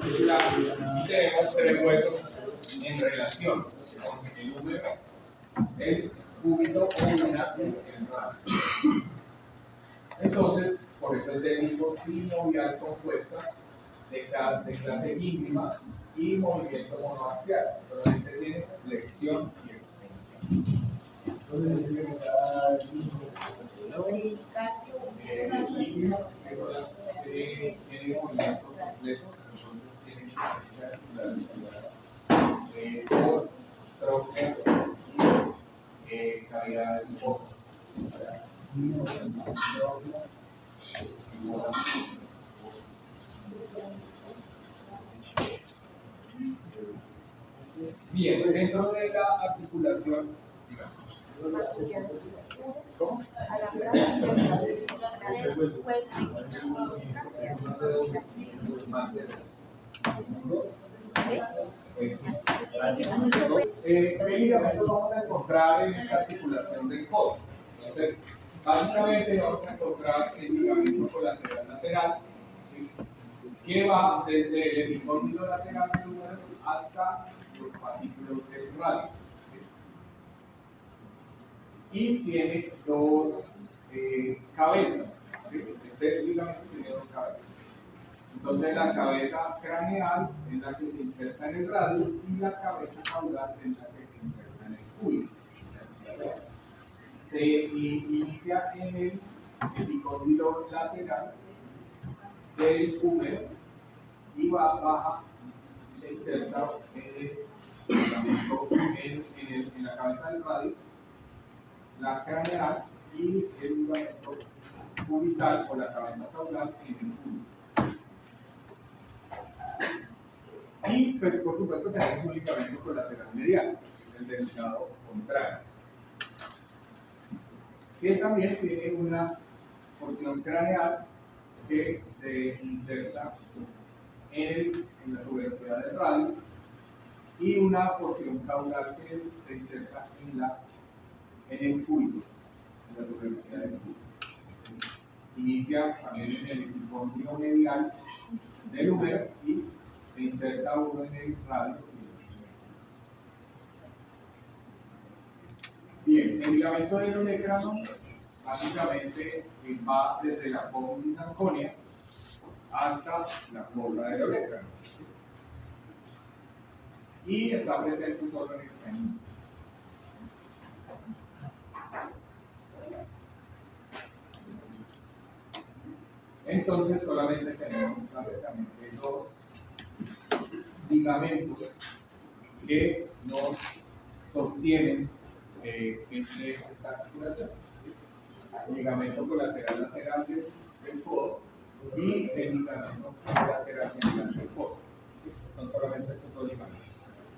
y tenemos tres huesos en relación con el húmero, el cúbito o una en el radio. Entonces, por eso el técnico sinovial compuesta de clase íngrima y movimiento monoaxial. Solamente tiene flexión y extensión. Entonces, tiene movimiento completo, entonces tiene que por troques y cavidad adiposas. Bien, dentro de la articulación, ¿cómo? ¿Qué ligamentos vamos a encontrar en esta articulación del codo? Entonces, básicamente vamos a encontrar el ligamento colateral lateral, que va desde el epicóndilo lateral del húmero hasta los fascículos del radio. Y tiene dos cabezas. Este ligamento tiene dos cabezas. Entonces la cabeza craneal es la que se inserta en el radio y la cabeza caudal es la que se inserta en el cúbito. Se inicia en el epicóndilo lateral del húmero y baja y se inserta en el ligamento en la cabeza del radio, la craneal y el ligamento cubital o la cabeza caudal en el cúbito. Y pues por supuesto tenemos un ligamento colateral medial, que es el del lado contrario, que también tiene una porción craneal que se inserta en la tuberosidad del radio y una porción caudal que se inserta en el cúbito, en la tuberosidad del cúbito. Inicia también en el epicóndilo medial del húmero y se inserta uno en el radio. Bien, el ligamento del olecrano básicamente va desde la apófisis anconia hasta la fosa del olecrano y está presente solo en el canino. Entonces solamente tenemos básicamente dos ligamentos que nos sostienen esta articulación: el ligamento colateral lateral del codo y el ligamento lateral medial del codo. Son solamente estos dos ligamentos.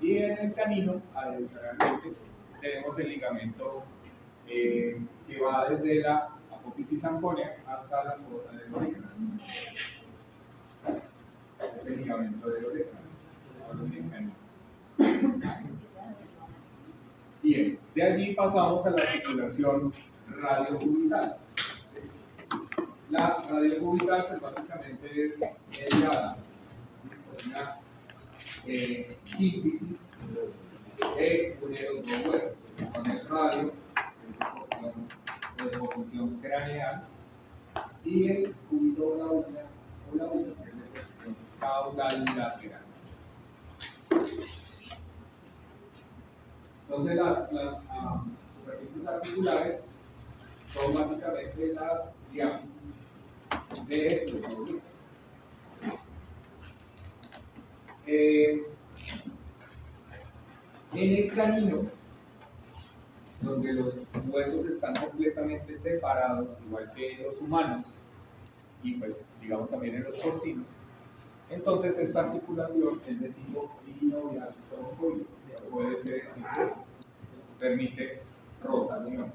Y en el canino, adicionalmente, tenemos el ligamento que va desde la apófisis anconia hasta la fosa del olecrano. Es el ligamento del olecrano. Bien, de allí pasamos a la articulación radiocubital. La radiocubital pues, básicamente es mediada por una síntesis que une los dos huesos, que son el radio, de posición craneal, y el cúbito o la uña, que es de posición caudal lateral. Entonces las superficies articulares son básicamente las diáfisis de los huesos. En el canino, donde los huesos están completamente separados, igual que en los humanos, y pues digamos también en los porcinos, entonces esta articulación es de tipo sinovial troncoide, puede decir que permite rotación.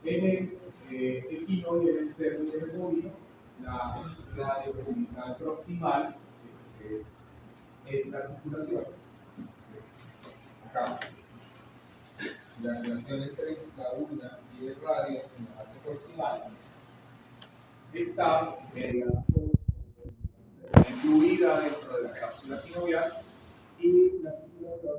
En el equino y en el cerdo y en el bovino, la radiocubital proximal, que es esta articulación. Acá, la relación entre la ulna y el radio en la parte proximal está mediada por incluida dentro de la cápsula sinovial, y la articulación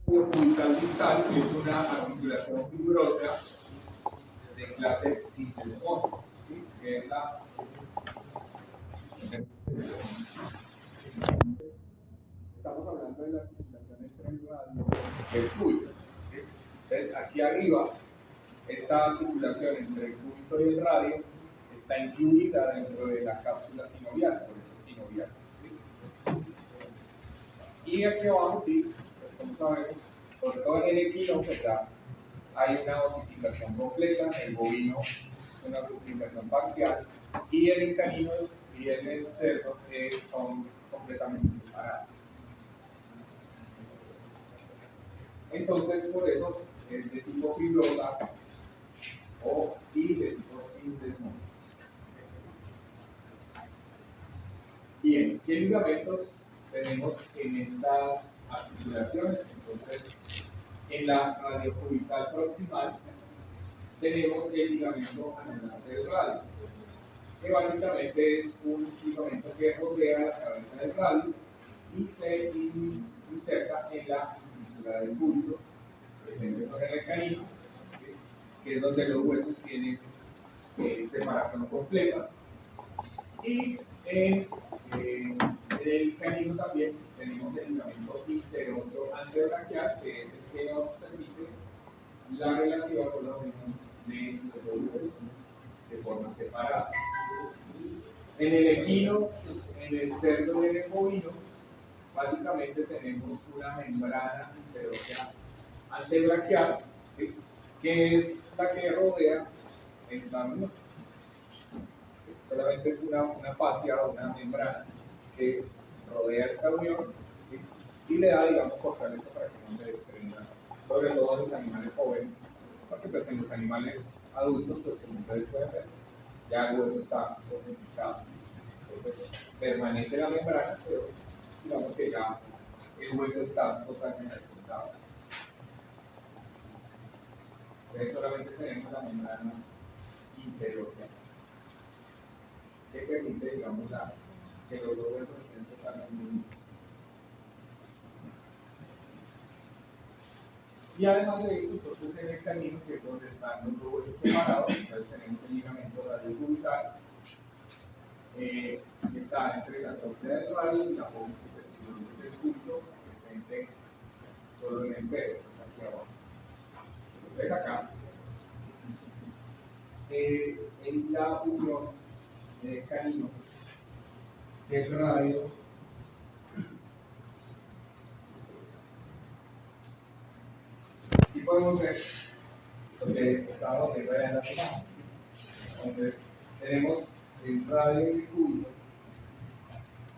cubital distal es una articulación fibrosa de clase sintesmosis, ¿sí? Que es la estamos hablando de la articulación entre el radio y el cúbito, ¿sí? Entonces, aquí arriba, esta articulación entre el cúbito y el radio está incluida dentro de la cápsula sinovial, por eso es sinovial, ¿sí? Y aquí abajo, sí, pues como sabemos, sobre todo en el equino, pues ya hay una osificación completa, el bovino es una osificación parcial, y el canino y el cerdo son completamente separados. Entonces, por eso es de tipo fibrosa y de tipo sintesmosis. Bien, ¿qué ligamentos tenemos en estas articulaciones? Entonces, en la radiocubital proximal tenemos el ligamento anular del radio, que básicamente es un ligamento que rodea la cabeza del radio y se inserta en la incisura del cúbito, presente sobre el canino, ¿sí? Que es donde los huesos tienen separación completa. Y en el canino también tenemos el ligamento interóseo antebraquial, que es el que nos permite la relación o la unión de los dos huesos de forma separada. En el equino, en el cerdo y en el bovino, básicamente tenemos una membrana interósea antebraquial, ¿sí? Que es la que rodea esta unión. Solamente es una fascia o una membrana que rodea esta unión, ¿sí? Y le da, digamos, fortaleza para que no se desprenda, sobre todo en los animales jóvenes, porque pues en los animales adultos, pues como ustedes pueden ver, ya el hueso está osificado. Entonces permanece la membrana, pero digamos que ya el hueso está totalmente soltado. Entonces solamente tenemos la membrana interósea, que permite, digamos, que los dos huesos estén totalmente unidos. Y además de eso, entonces en el canino, que es donde están los dos huesos separados, entonces tenemos el ligamento radiocubital, que está entre la trópida del radio y la apófisis estiloides del cúbito, presente solo en el pelo, que está aquí abajo. Entonces acá, en la unión del canino del radio y podemos ver donde estaba donde era la semana. Entonces tenemos el radio y el cúbito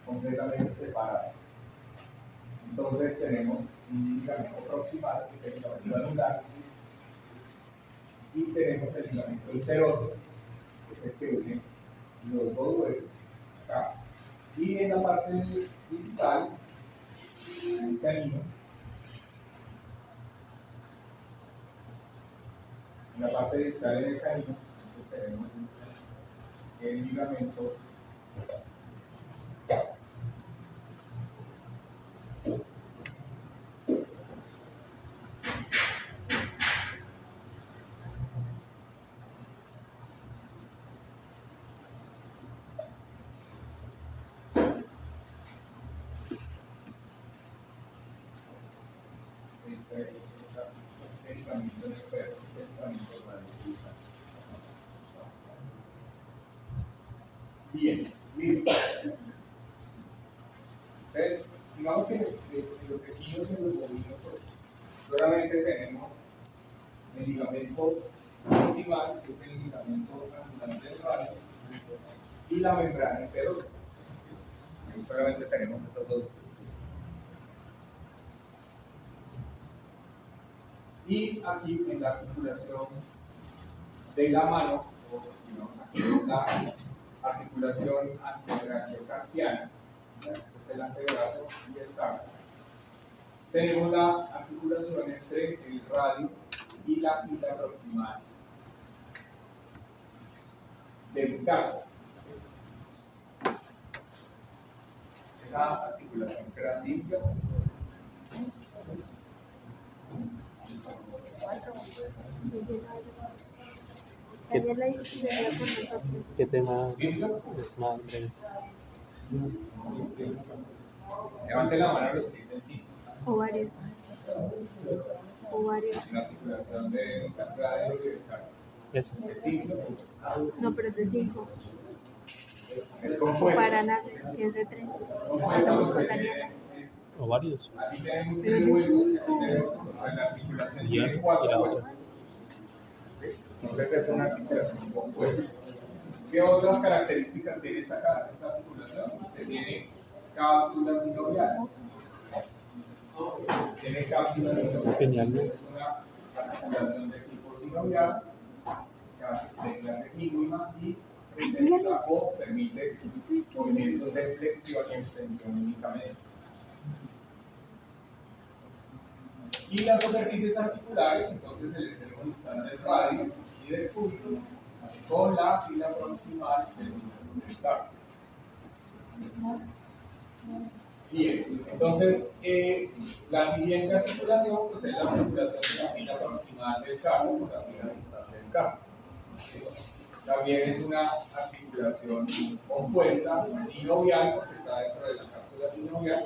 completamente separados. Entonces tenemos un ligamento proximal, que es el ligamento anular, y tenemos el ligamento interóseo, que es el que une los dos huesos acá. Y en la parte distal, el canino, en la parte distal en el canino, entonces tenemos el ligamento este ligamento del perro, es el ligamento radiocubital. Bien, listo. Digamos que en los equinos y en los bovinos, pues solamente tenemos el ligamento proximal, que es el ligamento anular del radio, y la membrana interósea. Ahí solamente tenemos esos dos. Y aquí en la articulación de la mano, o digamos aquí en la articulación antebrachiocarpiana, el antebrazo y el carpo, tenemos la articulación entre el radio y la fila proximal del carpo. Esa articulación será simple. Ayer la discusión con nosotros. ¿Qué tema ¿Simple? desmadre? Levanten la mano los que dicen sí. Ovarios. La articulación del radio y del carpo. Eso. Es simple. No, pero es de 5. Es compuesta. Para nada, que es de 3. Compuesta porque es. O varios. Aquí tenemos Pero tres de huesos, aquí cinco. tenemos la articulación Y tiene la 4 huesos. otra. Entonces es una articulación compuesta. ¿Qué otras características tiene esta articulación? Que tiene cápsula sinovial. Tiene cápsula sinovial. Genial, ¿no? Es una articulación de tipo sinovial, de clase mínima y presenta o permite movimientos de flexión y extensión únicamente. Y las superficies articulares, entonces el extremo distal del radio y del punto con la fila proximal del hueso del carpo. Bien, entonces la siguiente articulación pues, es la articulación de la fila proximal del carpo con la fila distal del carpo. También es una articulación compuesta sinovial porque está dentro de la cápsula sinovial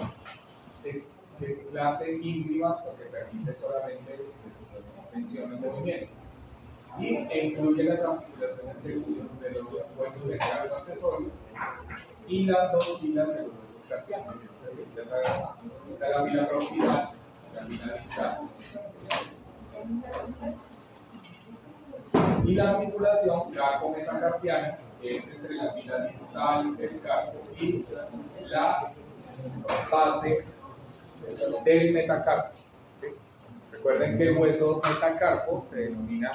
de clase íngrima porque permite solamente extensiones de movimiento e incluye las articulaciones de los huesos de carpo accesorio y las dos filas de los huesos carpianos. Ya sabemos, esta es la fila proximal, la fila distal. Y la articulación carpo-metacarpiana, que es entre la fila distal del carpo y la base del metacarpo. ¿Sí? Recuerden que el hueso metacarpo se denomina,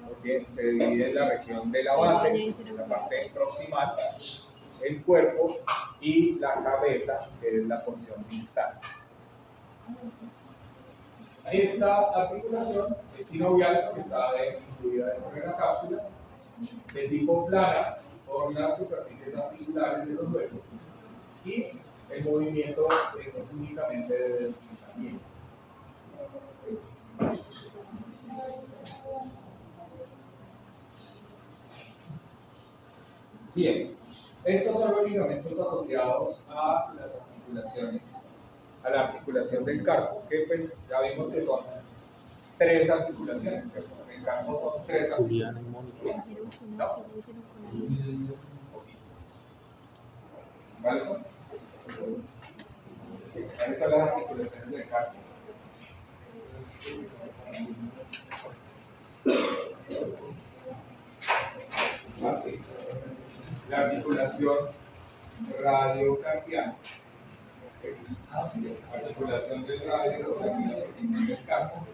porque se divide en la región de la base, la parte proximal, el cuerpo y la cabeza, que es la porción distal. Esta articulación es sinovial, que está incluida dentro de la cápsula, de tipo plana por las superficies articulares de los huesos y el movimiento es únicamente de deslizamiento. Bien, estos son los ligamentos asociados a las articulaciones, a la articulación del carpo, que pues ya vimos que son 3 articulaciones, ¿cierto? En el carpo son 3 Julián, articulaciones. Mónica. ¿Cuáles son? ¿Cuáles son las articulaciones del carpo? Así. La articulación radiocarpiana. Articulación del radio del carpo.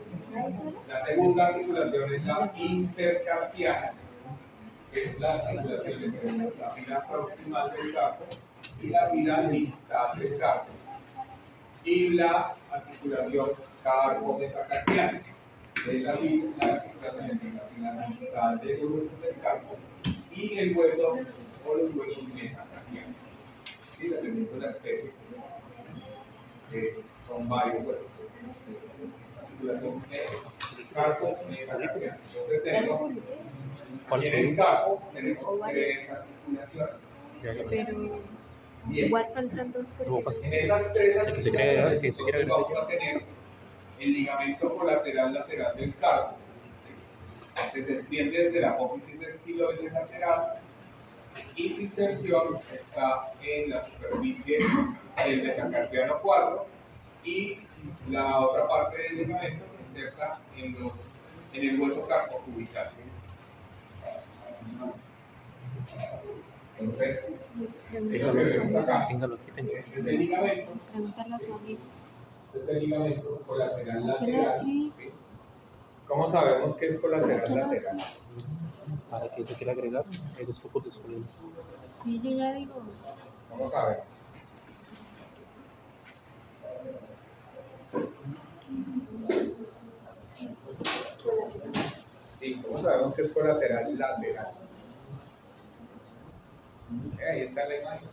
La segunda articulación es la intercarpiana, que es la articulación entre la fila proximal del carpo y la fila distal del carpo. Y la articulación carpo-metacarpiana, que es la articulación entre la fila distal de los huesos del carpo y el hueso o los huesos metacarpianos. ¿Sí? Dependiendo de la especie, son varios huesos. Articulación carpo-metacarpiana. Entonces tenemos, en el carpo tenemos 3 articulaciones. Pero Bien. igual faltan 2 En esas 3 articulaciones que se entonces vamos a tener el ligamento colateral lateral del carpo, que se extiende desde la apófisis estiloide lateral y su inserción está en la superficie del metacarpiano 4 y la otra parte del ligamento se inserta en el hueso carpocubital. Entonces, lo que vemos acá, este es el ligamento. Preguntarle a su amigo. Este es el ligamento colateral ¿Quién lo lateral. escribe? ¿Sí? ¿Cómo sabemos que es colateral lateral? Para que se quiera agregar, hay 2 copos disponibles. Sí, yo ya digo. Vamos a ver. Sí, ¿cómo sabemos que es colateral lateral? Ahí está la imagen.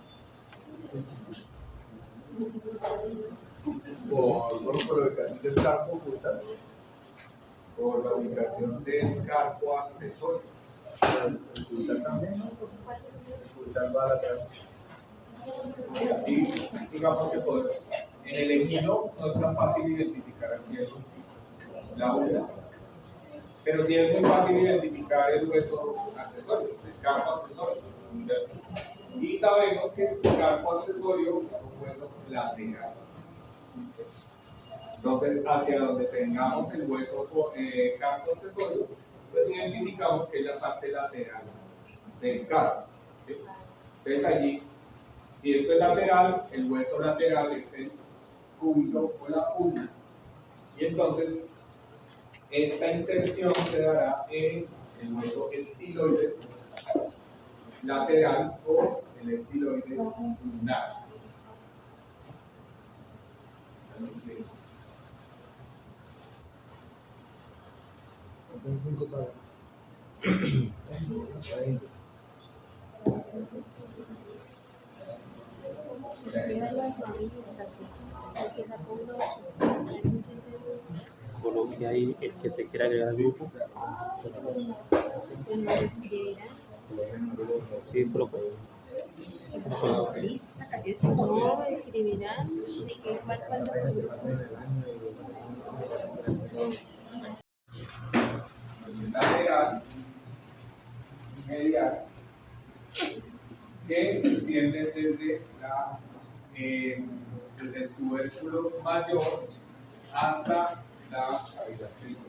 Por la ubicación del carpo oculta, por la ubicación del carpo accesorio. Oculta también, ¿no? Oculta va lateral. Y digamos que en el equino no es tan fácil identificar aquí la una, pero sí es muy fácil identificar el hueso accesorio, el carpo accesorio. Y sabemos que el carpo accesorio es un hueso lateral. Entonces, hacia donde tengamos el hueso carpo accesorio, pues identificamos que es la parte lateral del carpo. ¿Sí? Entonces allí, si esto es lateral, el hueso lateral es el cúbito o la ulna. Y entonces, esta inserción se dará en el hueso estiloides lateral o el estiloides ulnar. Así Coloque ahí el que se quiera agregar al grupo. Sí, coloca. No escribirán de cuál falta por grupo. lateral, medial, que se extiende desde el tubérculo mayor hasta la cavidad peniana.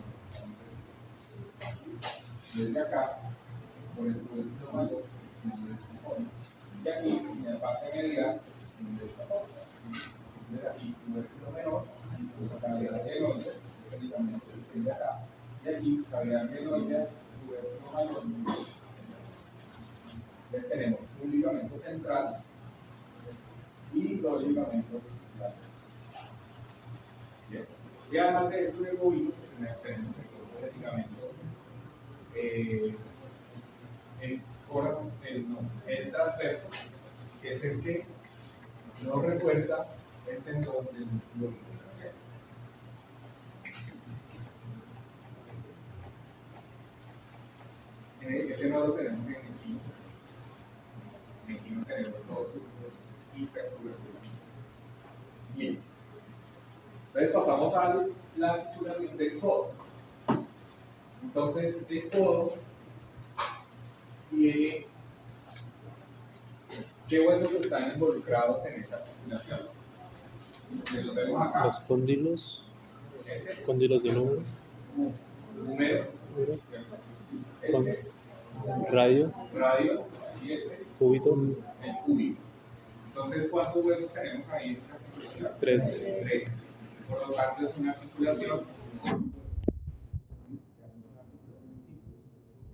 Desde acá, por el tubérculo mayor, se extiende de esta forma. Y aquí, en la parte medial, se extiende de esta forma. Desde aquí, tubérculo menor, la cavidad glenoidea, el ligamento se extiende acá. Y aquí, cavidad glenoidea, tubérculo mayor. Entonces tenemos un ligamento central y dos ligamentos laterales. Bien. Y además de eso, en el bovino, pues tenemos entonces el ligamento el transverso, que es el que no refuerza el tendón del músculo visceral. Ese no lo tenemos en el equino. En el equino tenemos dos músculos hipertuberculares. Bien. Entonces pasamos a la articulación del codo. Entonces, el codo tiene ¿qué huesos están involucrados en esa articulación? Los vemos acá. Los cóndilos, Este, cóndilos del húmero, húmero, este, radio, y este, cúbito, el cúbito. Entonces, ¿cuántos huesos tenemos ahí en esa articulación? 3. 3. Por lo tanto, es una articulación.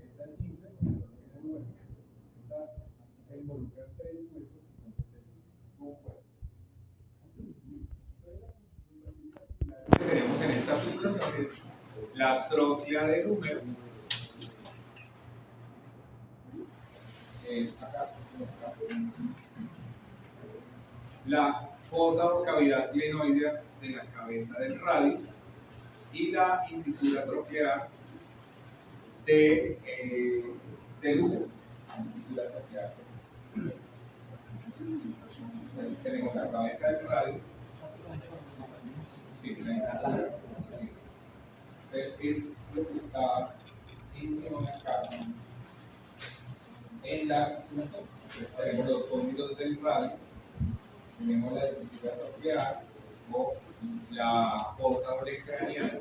Esta es simple, esta involucra 3 huesos, entonces es un hueso. Que tenemos en esta articulación es la tróclea del húmero, es acá, la fosa o cavidad glenoidea de la cabeza del radio y la incisura troclear del húmero. La incisura troclear es esta. Tenemos la cabeza del radio. Sí, la incisura. Entonces es lo que está en acá en la articulación. Tenemos los cóndilos del radio, tenemos la incisura troclear o la fosa olecraniana